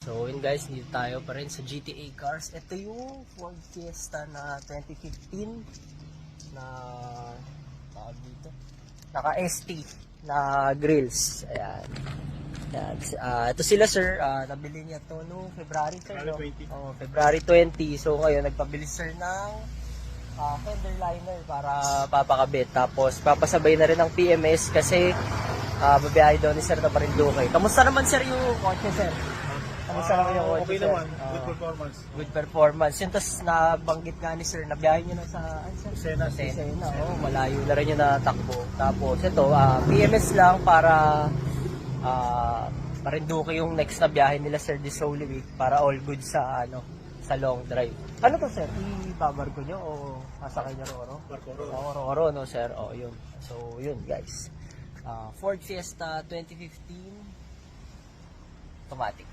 So yun guys, dito tayo pa rin sa GTA Cars. Ito yung Ford Fiesta na 2015 na tawag dito, naka ST na grills. Ayan. Ayan. Ito sila sir, nabili niya to no February sir, no? February 20. So ngayon nagpabili sir ng fender liner para papakabit. Tapos papasabay na rin ng PMS kasi babiyahe daw ni sir na Marinduque. Kamusta naman sir yung kotse sir? Kamusta naman yung kotse Okay sir? naman, good performance. Good performance. Yun, tapos nabanggit nga ni sir, nabiyahe nyo na sa Sena. Sena. Oh, malayo na rin yung natakbo. Tapos ito, PMS lang para Marinduque yung next na biyahe nila sir this Holy Week para all good sa sa long drive. Ano to sir? Ibabarko nyo o masakay nyo Roro? Roro no sir. Oh, yun. So yun guys. Ford Fiesta 2015 automatic.